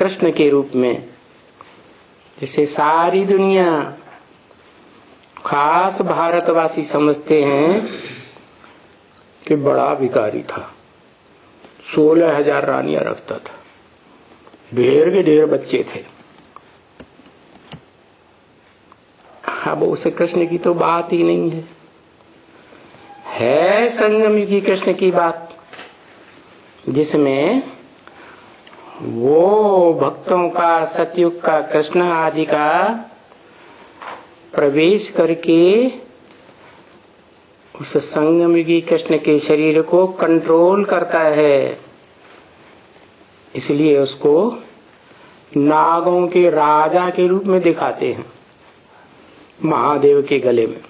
कृष्ण के रूप में, जिसे सारी दुनिया खास भारतवासी समझते हैं कि बड़ा भिखारी था, 16,000 रानियां रखता था, ढेर के ढेर बच्चे थे। अब उस कृष्ण की तो बात ही नहीं है संगम युगी कृष्ण की बात, जिसमें वो भक्तों का, सतयुग का कृष्ण आदि का प्रवेश करके उस संगम युगी कृष्ण के शरीर को कंट्रोल करता है। इसलिए उसको नागों के राजा के रूप में दिखाते हैं। महादेव के गले में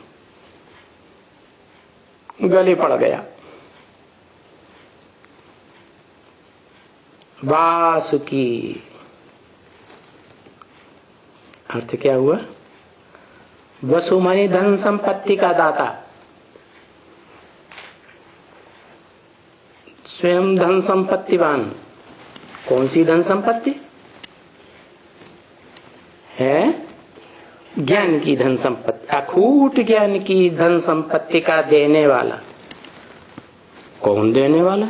गले पड़ गया वासुकी। अर्थ क्या हुआ? वसु माने धन संपत्ति का दाता, स्वयं धन संपत्तिवान। कौन सी धन संपत्ति है? ज्ञान की धन संपत्ति, अखूट ज्ञान की धन संपत्ति का देने वाला। कौन देने वाला?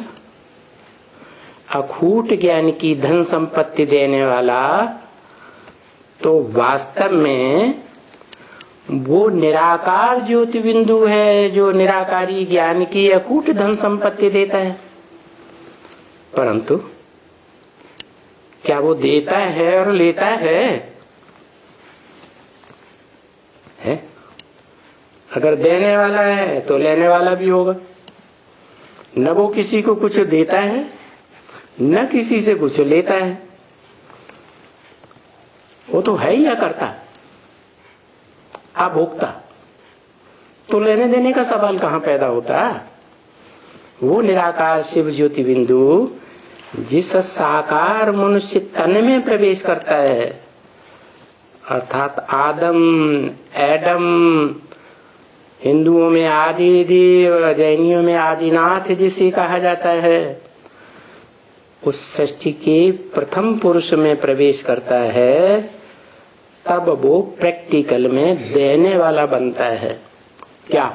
अखूट ज्ञान की धन संपत्ति देने वाला तो वास्तव में वो निराकार ज्योति बिंदु है, जो निराकारी ज्ञान की अखूट धन संपत्ति देता है। परंतु क्या वो देता है और लेता है? अगर देने वाला है तो लेने वाला भी होगा। न वो किसी को कुछ देता है, न किसी से कुछ लेता है। वो तो है ही अकर्ता, अभोक्ता। तो लेने देने का सवाल कहां पैदा होता? वो निराकार शिव ज्योति बिंदु जिस साकार मनुष्य तन में प्रवेश करता है, अर्थात आदम, एडम, हिंदुओं में आदि देव, जैनियों में आदिनाथ जिसे कहा जाता है, उस सृष्टि के प्रथम पुरुष में प्रवेश करता है, तब वो प्रैक्टिकल में देने वाला बनता है। क्या?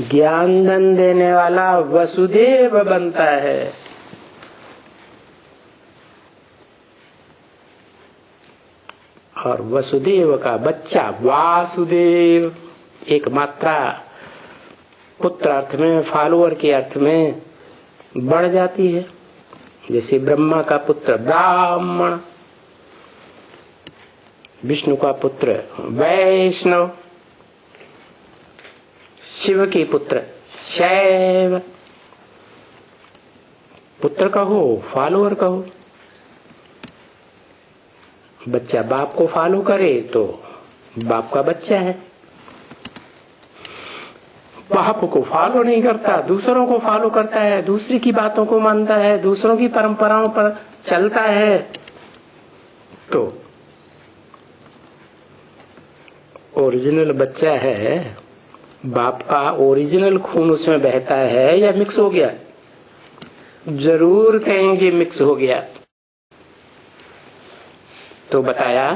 ज्ञान धन देने वाला वसुदेव बनता है। और वसुदेव का बच्चा वासुदेव, एक मात्रा पुत्र अर्थ में, फॉलोअर के अर्थ में बढ़ जाती है। जैसे ब्रह्मा का पुत्र ब्राह्मण, विष्णु का पुत्र वैष्णव, शिव के पुत्र शैव। पुत्र कहो, फॉलोअर कहो। बच्चा बाप को फॉलो करे तो बाप का बच्चा है। बाप को फॉलो नहीं करता, दूसरों को फॉलो करता है, दूसरी की बातों को मानता है, दूसरों की परंपराओं पर चलता है, तो ओरिजिनल बच्चा है। बाप का ओरिजिनल खून उसमें बहता है या मिक्स हो गया? जरूर कहेंगे मिक्स हो गया। तो बताया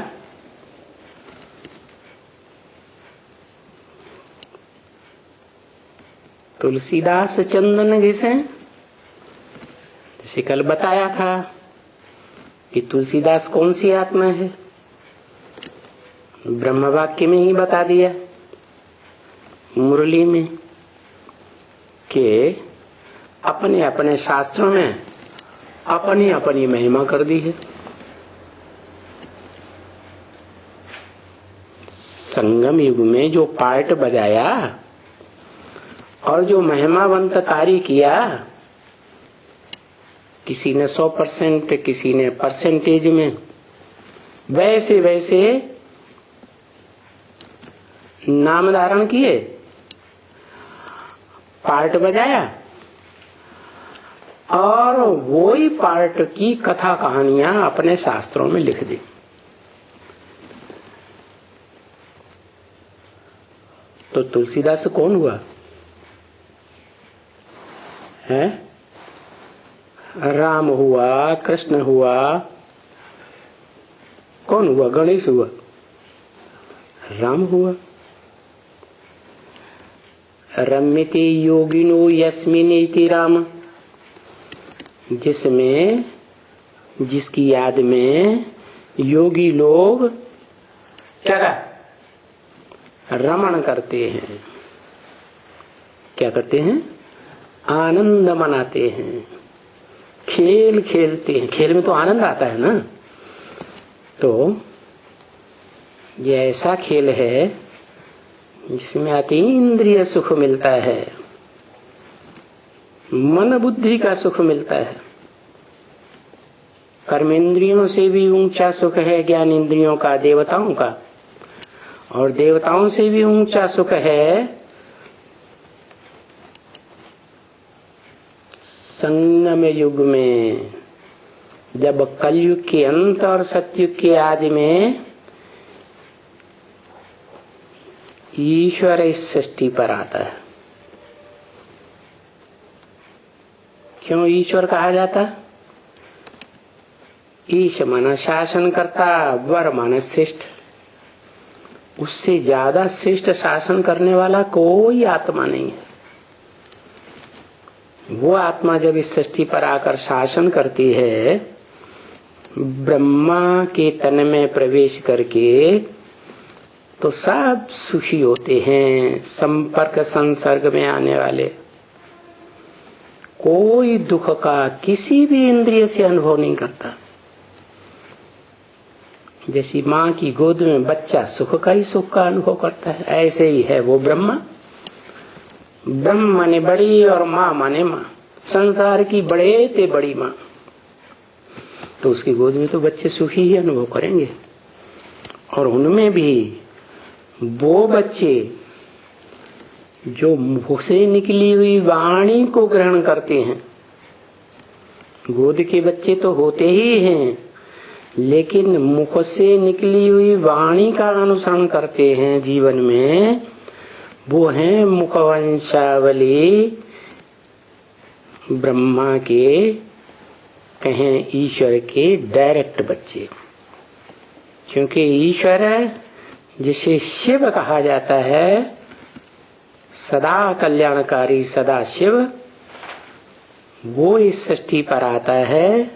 तुलसीदास चंदन घिसे, जैसे कल बताया था कि तुलसीदास कौन सी आत्मा है, ब्रह्म वाक्य में ही बता दिया, मुरली में, कि अपने अपने शास्त्रों में अपनी अपनी महिमा कर दी है। संगम युग में जो पार्ट बजाया और जो महिमावंत कार्य किया, किसी ने 100%, किसी ने परसेंटेज में, वैसे वैसे नाम धारण किए, पार्ट बजाया और वो ही पार्ट की कथा कहानियां अपने शास्त्रों में लिख दी। तो तुलसीदास कौन हुआ है? राम हुआ, कृष्ण हुआ, कौन हुआ? गणेश हुआ, राम हुआ। रम्यते योगिनो यस्मिनेति राम, जिसमें, जिसकी याद में योगी लोग क्या रमण करते हैं। क्या करते हैं? आनंद मनाते हैं, खेल खेलते हैं। खेल में तो आनंद आता है ना। तो ये ऐसा खेल है जिसमें अतीन्द्रिय सुख मिलता है, मन बुद्धि का सुख मिलता है। कर्मेंद्रियों से भी ऊंचा सुख है ज्ञान इंद्रियों का, देवताओं का, और देवताओं से भी ऊंचा सुख है संगम युग में, जब कलयुग के अंत और सतयुग के आदि में ईश्वर इस सृष्टि पर आता है। क्यों ईश्वर कहा जाता? ईश माना शासन करता, वर माना श्रेष्ठ। उससे ज्यादा श्रेष्ठ शासन करने वाला कोई आत्मा नहीं है। वो आत्मा जब इस सृष्टि पर आकर शासन करती है, ब्रह्मा के तन में प्रवेश करके, तो सब सुखी होते हैं। संपर्क संसर्ग में आने वाले कोई दुख का किसी भी इंद्रिय से अनुभव नहीं करता। जैसी माँ की गोद में बच्चा सुख का ही सुख का अनुभव करता है, ऐसे ही है वो ब्रह्मा। ब्रह्म माने बड़ी और माँ माने माँ, संसार की बड़े ते बड़ी माँ। तो उसकी गोद में तो बच्चे सुखी ही अनुभव करेंगे। और उनमें भी वो बच्चे जो मुख से निकली हुई वाणी को ग्रहण करते हैं। गोद के बच्चे तो होते ही हैं, लेकिन मुख से निकली हुई वाणी का अनुसरण करते हैं जीवन में। वो हैं मुखवंशावली ब्रह्मा के, कहें ईश्वर के डायरेक्ट बच्चे। क्योंकि ईश्वर जिसे शिव कहा जाता है, सदा कल्याणकारी सदा शिव, वो इस सृष्टि पर आता है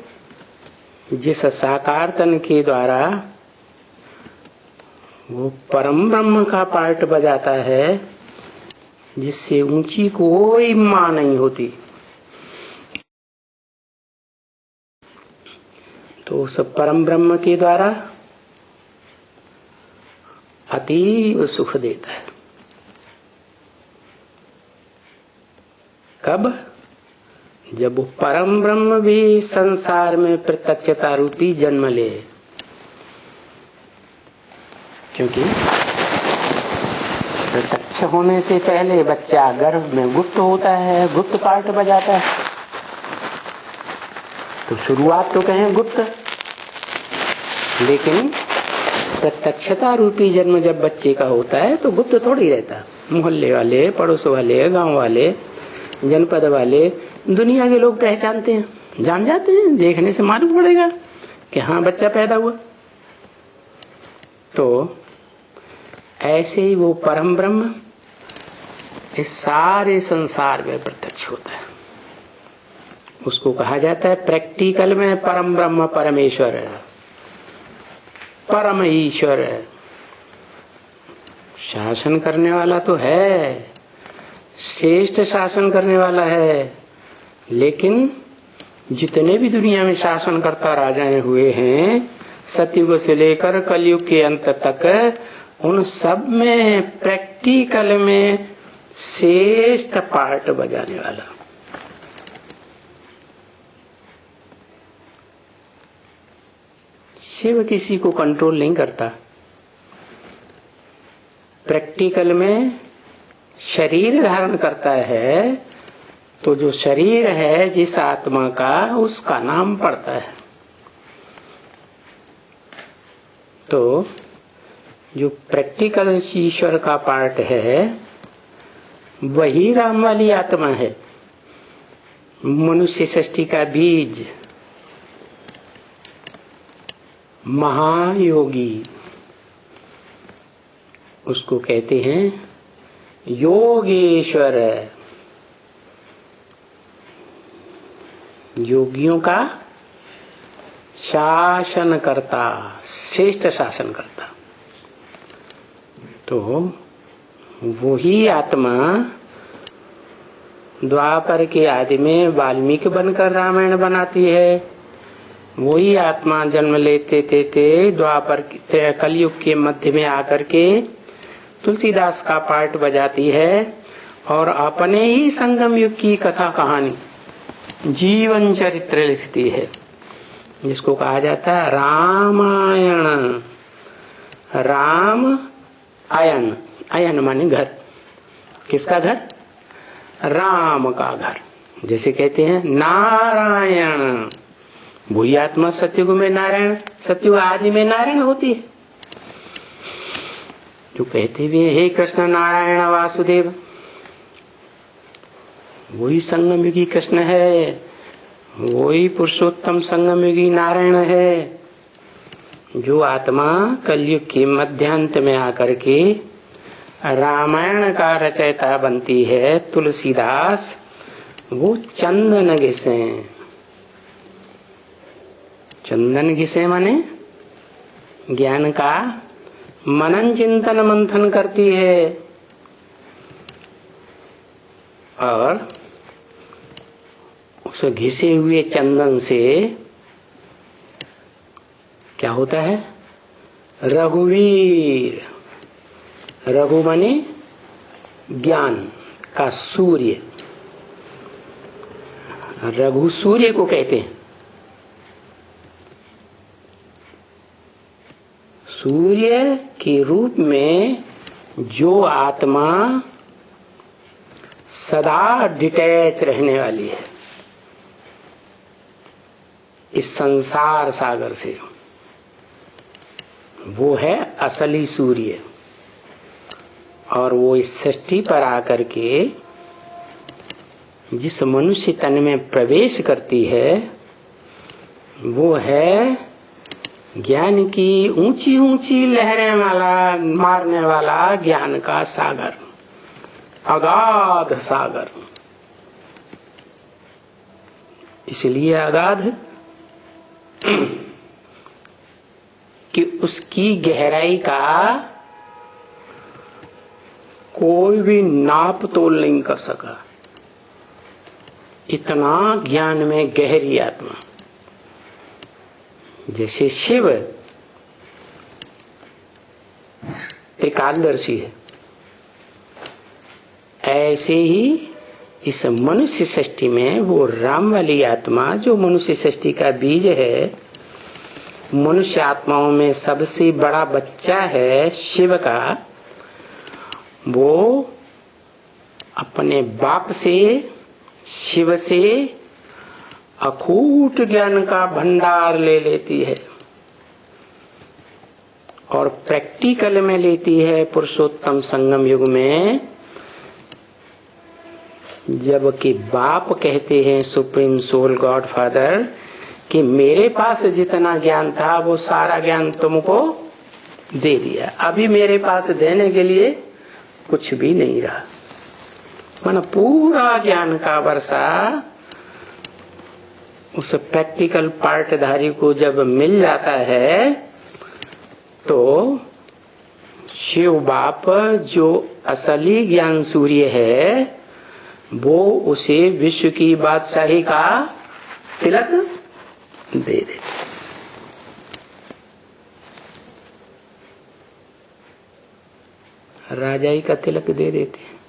जिस साकार तन के द्वारा वो परम ब्रह्म का पार्ट बजाता है, जिससे ऊंची कोई मां नहीं होती। तो उस परम ब्रह्म के द्वारा अतीव सुख देता है। कब? जब वो परम ब्रह्म भी संसार में प्रत्यक्षता रूपी जन्म ले। क्योंकि प्रत्यक्ष होने से पहले बच्चा गर्भ में गुप्त होता है, गुप्त पार्ट बजाता है। तो शुरुआत तो कहें गुप्त, लेकिन प्रत्यक्षता रूपी जन्म जब बच्चे का होता है तो गुप्त थोड़ी रहता। मोहल्ले वाले, पड़ोस वाले, गांव वाले, जनपद वाले, दुनिया के लोग पहचानते हैं, जान जाते हैं। देखने से मालूम पड़ेगा कि हाँ बच्चा पैदा हुआ। तो ऐसे ही वो परम ब्रह्म इस सारे संसार में प्रत्यक्ष होता है। उसको कहा जाता है प्रैक्टिकल में परम ब्रह्म परमेश्वर है, परम ईश्वर है। शासन करने वाला तो है, श्रेष्ठ शासन करने वाला है, लेकिन जितने भी दुनिया में शासन करता राजाएं हुए हैं, सतयुग से लेकर कलयुग के अंत तक, उन सब में प्रैक्टिकल में श्रेष्ठ पार्ट बजाने वाला शिव किसी को कंट्रोल नहीं करता। प्रैक्टिकल में शरीर धारण करता है, तो जो शरीर है जिस आत्मा का, उसका नाम पड़ता है। तो जो प्रैक्टिकल ईश्वर का पार्ट है वही राम वाली आत्मा है। मनुष्य सृष्टि का बीज, महायोगी, उसको कहते हैं योगेश्वर। योगियों का शासन करता, श्रेष्ठ शासन करता। तो वही आत्मा द्वापर के आदि में वाल्मीकि बनकर रामायण बनाती है। वही आत्मा जन्म लेते द्वापर कलयुग के मध्य में आकर के तुलसीदास का पार्ट बजाती है और अपने ही संगम युग की कथा कहानी जीवन चरित्र लिखती है, जिसको कहा जाता है रामायण। राम अयन, अयन माने घर। किसका घर? राम का घर। जैसे कहते हैं नारायण, वही आत्मा सत्युग में नारायण, सत्युग आदि में नारायण होती है। जो कहते भी हे कृष्ण नारायण वासुदेव, वही संगमयुगी कृष्ण है, वही पुरुषोत्तम संगमयुगी नारायण है। जो आत्मा कलयुग के मध्यांत में आकर के रामायण का रचयिता बनती है, तुलसीदास, वो चंदन घिसे। चंदन घिसे माने ज्ञान का मनन चिंतन मंथन करती है और उस घिसे हुए चंदन से क्या होता है? रघुवीर। रघु माने ज्ञान का सूर्य। रघु सूर्य को कहते हैं। सूर्य के रूप में जो आत्मा सदा डिटैच रहने वाली है इस संसार सागर से, वो है असली सूर्य। और वो इस सृष्टि पर आकर के जिस मनुष्य तन में प्रवेश करती है, वो है ज्ञान की ऊंची ऊंची लहरें वाला, मारने वाला ज्ञान का सागर, अगाध सागर। इसलिए अगाध कि उसकी गहराई का कोई भी नाप तोल नहीं कर सका। इतना ज्ञान में गहरी आत्मा। जैसे शिव त्रिकालदर्शी है, ऐसे ही इस मनुष्य सृष्टि में वो राम वाली आत्मा, जो मनुष्य सृष्टि का बीज है, मनुष्य आत्माओं में सबसे बड़ा बच्चा है शिव का, वो अपने बाप से, शिव से अखूट ज्ञान का भंडार ले लेती है और प्रैक्टिकल में लेती है पुरुषोत्तम संगम युग में। जबकि बाप कहते हैं सुप्रीम सोल गॉड फादर कि मेरे पास जितना ज्ञान था वो सारा ज्ञान तुमको दे दिया, अभी मेरे पास देने के लिए कुछ भी नहीं रहा। माना पूरा ज्ञान का वर्षा उस प्रैक्टिकल पार्टधारी को जब मिल जाता है, तो शिव बाप जो असली ज्ञान सूर्य है, वो उसे विश्व की बादशाही का तिलक दे दे। राजाई का तिलक दे देते हैं,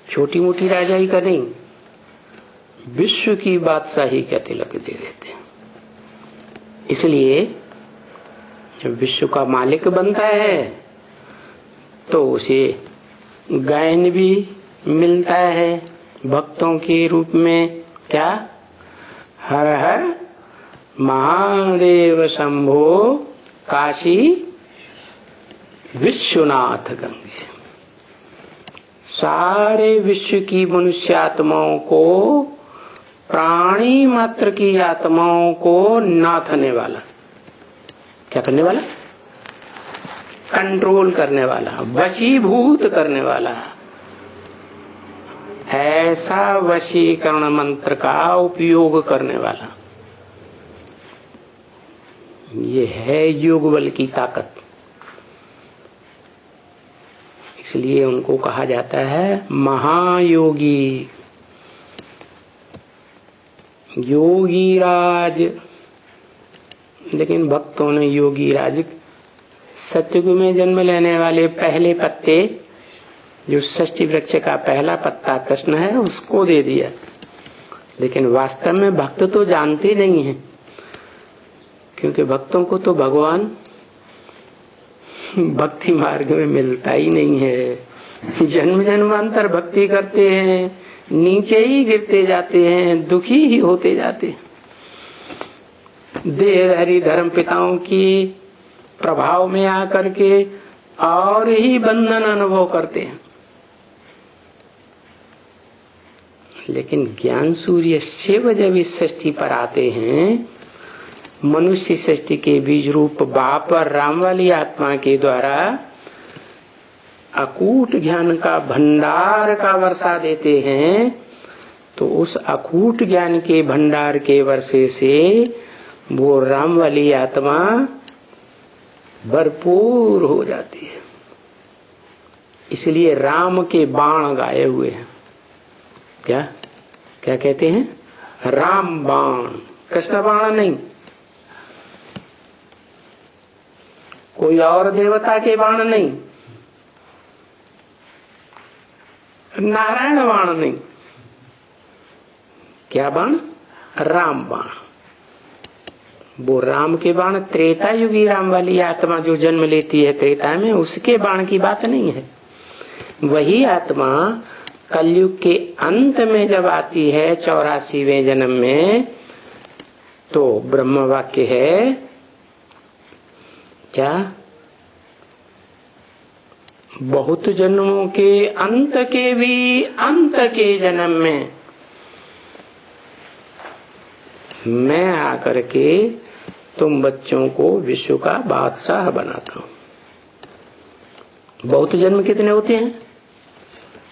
छोटी मोटी राजाई का नहीं, विश्व की बादशाही का तिलक दे देते हैं। इसलिए जब विश्व का मालिक बनता है तो उसे गायन भी मिलता है भक्तों के रूप में। क्या? हर हर महादेव शंभो काशी विश्वनाथ गंगे। सारे विश्व की मनुष्य आत्माओं को, प्राणी मात्र की आत्माओं को नाथने वाला। क्या करने वाला? कंट्रोल करने वाला, वशीभूत करने वाला। ऐसा वशीकरण मंत्र का उपयोग करने वाला, ये है योग बल की ताकत। इसलिए उनको कहा जाता है महायोगी, योगी राज। लेकिन भक्तों ने योगी राज, सतयुग में जन्म लेने वाले पहले पत्ते, जो षष्ठी वृक्ष का पहला पत्ता कृष्ण है, उसको दे दिया। लेकिन वास्तव में भक्त तो जानते नहीं हैं, क्योंकि भक्तों को तो भगवान भक्ति मार्ग में मिलता ही नहीं है। जन्म जन्मांतर भक्ति करते हैं, नीचे ही गिरते जाते हैं, दुखी ही होते जाते हैं। देहधारी धर्म पिताओं की प्रभाव में आकर के और ही बंधन अनुभव करते हैं। लेकिन ज्ञान सूर्य शिव जब इस सृष्टि पर आते हैं, मनुष्य सृष्टि के बीज रूप बापर राम वाली आत्मा के द्वारा अकूट ज्ञान का भंडार का वर्षा देते हैं, तो उस अकूट ज्ञान के भंडार के वर्षे से वो राम वाली आत्मा भरपूर हो जाती है। इसलिए राम के बाण गाए हुए हैं। क्या क्या कहते हैं? राम बाण, कृष्ण बाण नहीं। कोई और देवता के बाण नहीं, नारायण बाण नहीं। क्या बाण? राम बाण। वो राम के बाण, त्रेता युगी राम वाली आत्मा जो जन्म लेती है त्रेता में, उसके बाण की बात नहीं है। वही आत्मा कलयुग के अंत में जब आती है 84वें जन्म में, तो ब्रह्म वाक्य है क्या? बहुत जन्मों के अंत के भी अंत के जन्म में मैं आकर के तुम बच्चों को विश्व का बादशाह बनाता हूं। बहुत जन्म कितने होते हैं?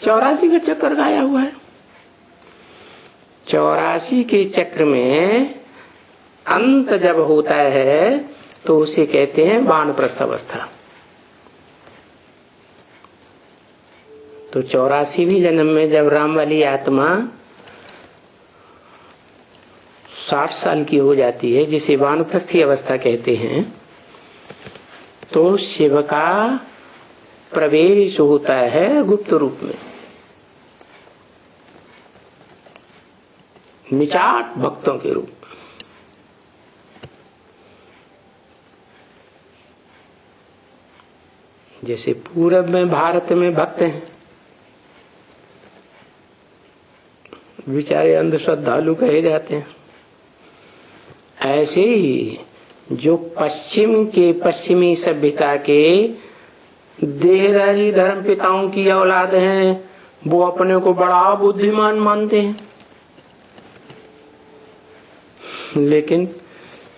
84 का चक्कर गाया हुआ है। 84 के चक्र में अंत जब होता है तो उसे कहते हैं वानप्रस्थ अवस्था। तो 84वीं जन्म में जब राम वाली आत्मा 60 साल की हो जाती है, जिसे वानप्रस्थी अवस्था कहते हैं, तो शिव का प्रवेश होता है गुप्त रूप में। निचाट भक्तों के रूप। जैसे पूरब में भारत में भक्त हैं, बेचारे अंधश्रद्धालु कहे जाते हैं, ऐसे ही जो पश्चिम के पश्चिमी सभ्यता के देहधारी धर्म पिताओं की औलाद हैं, वो अपने को बड़ा बुद्धिमान मानते हैं। लेकिन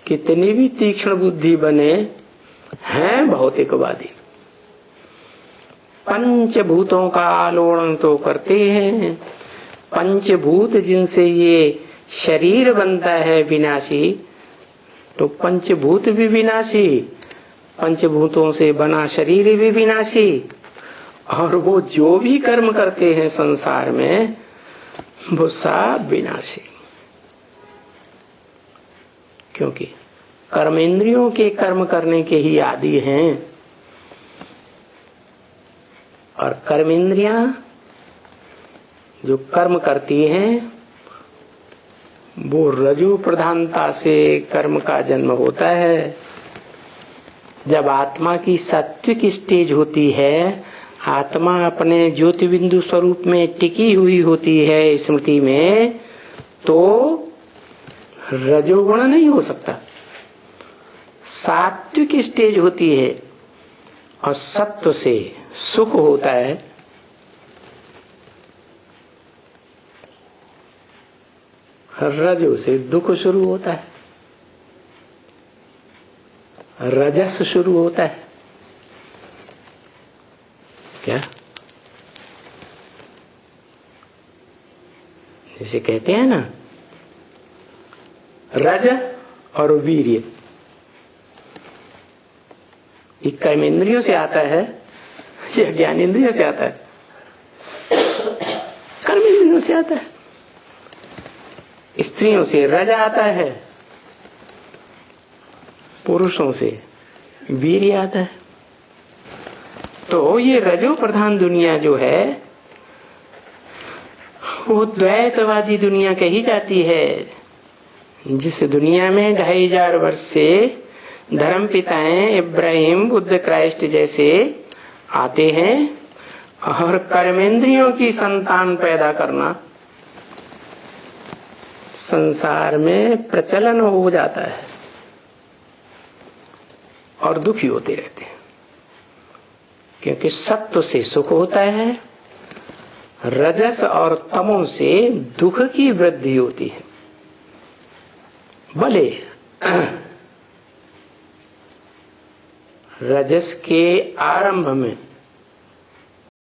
कितनी भी तीक्ष्ण बुद्धि बने, हैं भौतिकवादी। पंचभूतों का आलोड़न तो करते हैं। पंचभूत जिनसे ये शरीर बनता है विनाशी, तो पंचभूत भी विनाशी, पंचभूतों से बना शरीर भी विनाशी। और वो जो भी कर्म करते हैं संसार में, वो सब विनाशी। क्योंकि कर्मेंद्रियों के कर्म करने के ही आदि हैं, और कर्मेंद्रियां जो कर्म करती हैं, वो रजो प्रधानता से कर्म का जन्म होता है। जब आत्मा की सात्विक स्टेज होती है, आत्मा अपने ज्योति बिंदु स्वरूप में टिकी हुई होती है स्मृति में, तो रजोगुण नहीं हो सकता। सात्विक स्टेज होती है और सत्व से सुख होता है, रजो से दुख शुरू होता है, रजस शुरू होता है। क्या? जैसे कहते हैं ना, रज और वीर्य, ये कर्मेंद्रियों से आता है या ज्ञानेंद्रियों से आता है? कर्मेंद्रियों से आता है। स्त्रियों से रज आता है, पुरुषों से वीर्य आता है। तो ये रजो प्रधान दुनिया जो है वो द्वैतवादी दुनिया कही जाती है, जिस दुनिया में 2500 वर्ष से धर्म पिताएं इब्राहिम, बुद्ध, क्राइस्ट जैसे आते हैं और कर्मेंद्रियों की संतान पैदा करना संसार में प्रचलन हो जाता है और दुखी होते रहते हैं। क्योंकि सत्व से सुख होता है, रजस और तमो से दुख की वृद्धि होती है। भले रजस के आरंभ में